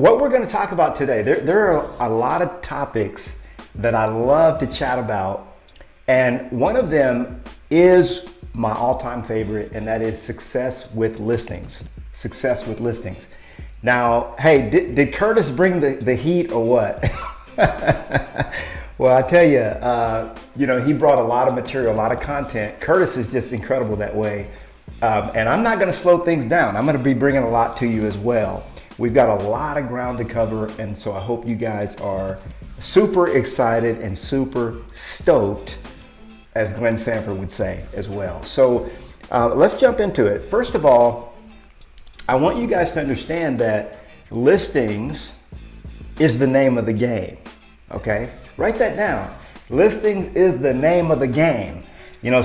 what we're going to talk about today, there are a lot of topics that I love to chat about. And one of them is my all-time favorite, and that is success with listings. Success with listings. Now, hey, did Curtis bring the heat or what? Well, I tell you, he brought a lot of material, a lot of content. Curtis is just incredible that way. And I'm not going to slow things down. I'm going to be bringing a lot to you as well. We've got a lot of ground to cover, and so I hope you guys are super excited and super stoked, as Glenn Sanford would say as well. So let's jump into it. First of all, I want you guys to understand that listings is the name of the game, okay? Write that down. Listings is the name of the game.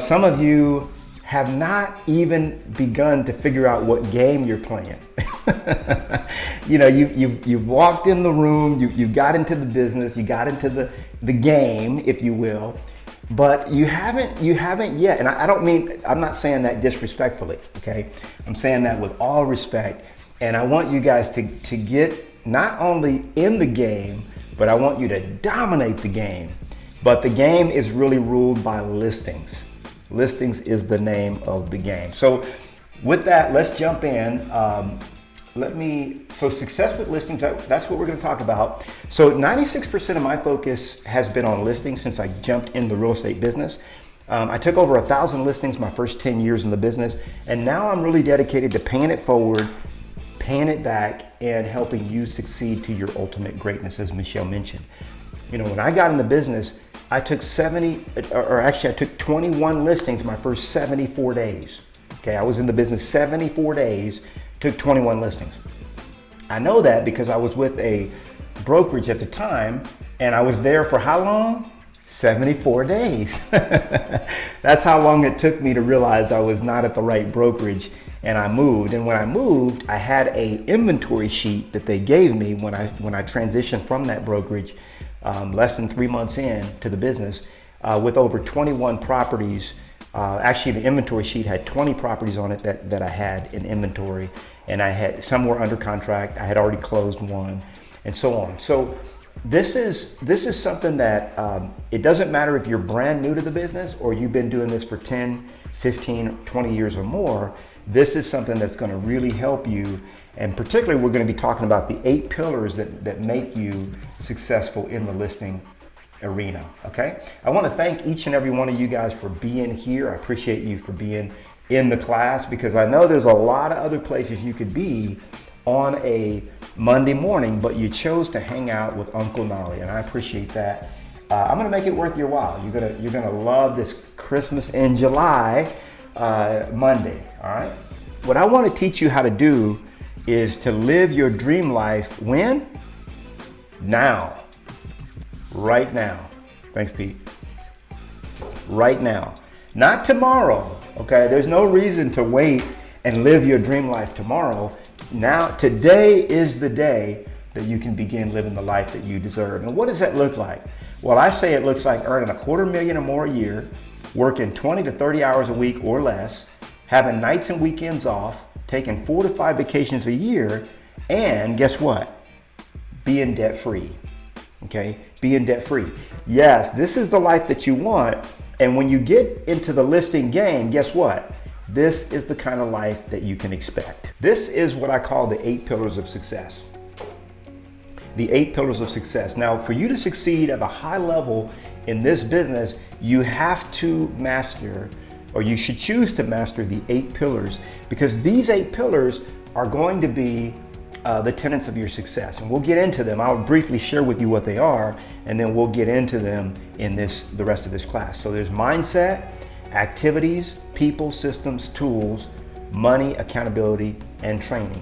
Some of you have not even begun to figure out what game you're playing. You've walked in the room, you got into the business, you got into the game, if you will, but you haven't yet. And I'm not saying that disrespectfully, okay? I'm saying that with all respect. And I want you guys to get not only in the game, but I want you to dominate the game. But the game is really ruled by listings. Listings is the name of the game. So with that, let's jump in. So success with listings, that's what we're going to talk about. So 96% of my focus has been on listings since I jumped in the real estate business. I took over 1,000 listings my first 10 years in the business, and now I'm really dedicated to paying it forward, paying it back, and helping you succeed to your ultimate greatness, as Michelle mentioned. When I got in the business, I took 21 listings my first 74 days. Okay, I was in the business 74 days, took 21 listings. I know that because I was with a brokerage at the time, and I was there for how long? 74 days. That's how long it took me to realize I was not at the right brokerage, and I moved. And when I moved, I had a inventory sheet that they gave me when I transitioned from that brokerage. Less than 3 months in to the business, with over 21 properties. Actually, the inventory sheet had 20 properties on it that I had in inventory, and I had some were under contract. I had already closed one, and so on. So this is something that it doesn't matter if you're brand new to the business or you've been doing this for 10, 15, 20 years or more. This is something that's going to really help you. And particularly, we're going to be talking about the 8 pillars that make you successful in the listing arena, okay? I want to thank each and every one of you guys for being here. I appreciate you for being in the class, because I know there's a lot of other places you could be on a Monday morning, but you chose to hang out with Uncle Knolly, and I appreciate that. I'm going to make it worth your while. You're gonna love this Christmas in July Monday, all right? What I want to teach you how to do is to live your dream life when? Now. Right now. Thanks, Pete. Right now. Not tomorrow, okay? There's no reason to wait and live your dream life tomorrow. Now, today is the day that you can begin living the life that you deserve. And what does that look like? Well, I say it looks like earning $250,000 or more a year, working 20 to 30 hours a week or less, having nights and weekends off, taking 4 to 5 vacations a year, and guess what? Being debt-free, okay? Being debt-free. Yes, this is the life that you want, and when you get into the listing game, guess what? This is the kind of life that you can expect. This is what I call the 8 pillars of success. The 8 pillars of success. Now, for you to succeed at a high level in this business, you have to master, or you should choose to master, the 8 pillars, because these 8 pillars are going to be the tenets of your success. And we'll get into them. I'll briefly share with you what they are, and then we'll get into them in the rest of this class. So there's mindset, activities, people, systems, tools, money, accountability, and training.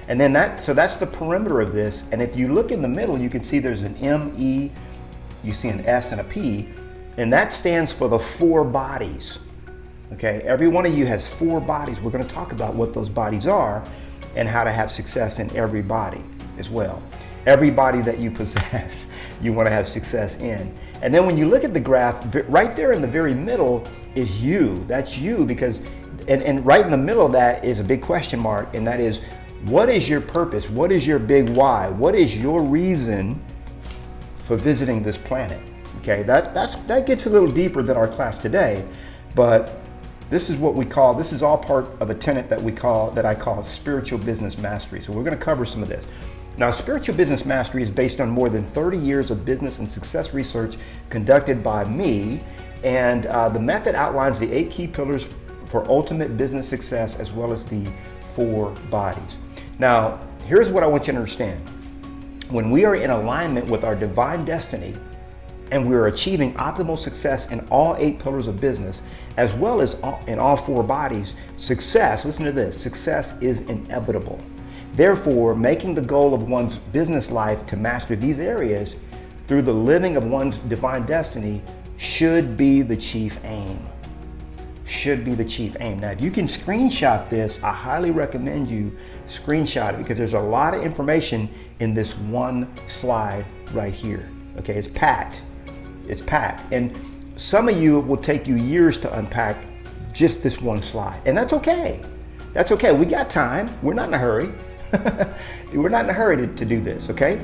And then that's the perimeter of this. And if you look in the middle, you can see there's an M, E, you see an S and a P, and that stands for the 4 bodies. Okay, every one of you has 4 bodies. We're going to talk about what those bodies are and how to have success in every body as well. Every body that you possess, you want to have success in. And then when you look at the graph, right there in the very middle is you. That's you, because, and right in the middle of that is a big question mark, and that is, What is your purpose? What is your big why? What is your reason for visiting this planet? Okay, that gets a little deeper than our class today, but this is what we call, this is all part of a tenet that I call spiritual business mastery. So we're going to cover some of this. Now, spiritual business mastery is based on more than 30 years of business and success research conducted by me, and the method outlines the 8 key pillars for ultimate business success, as well as the 4 bodies. Now, here's what I want you to understand. When we are in alignment with our divine destiny and we are achieving optimal success in all 8 pillars of business, as well as in all 4 bodies, success, listen to this, success is inevitable. Therefore, making the goal of one's business life to master these areas through the living of one's divine destiny should be the chief aim. Should be the chief aim. Now, if you can screenshot this, I highly recommend you screenshot it, because there's a lot of information in this one slide right here. Okay, it's packed. It's packed. And some of you will take you years to unpack just this one slide. And that's okay. That's okay. We got time. We're not in a hurry. We're not in a hurry to do this, okay?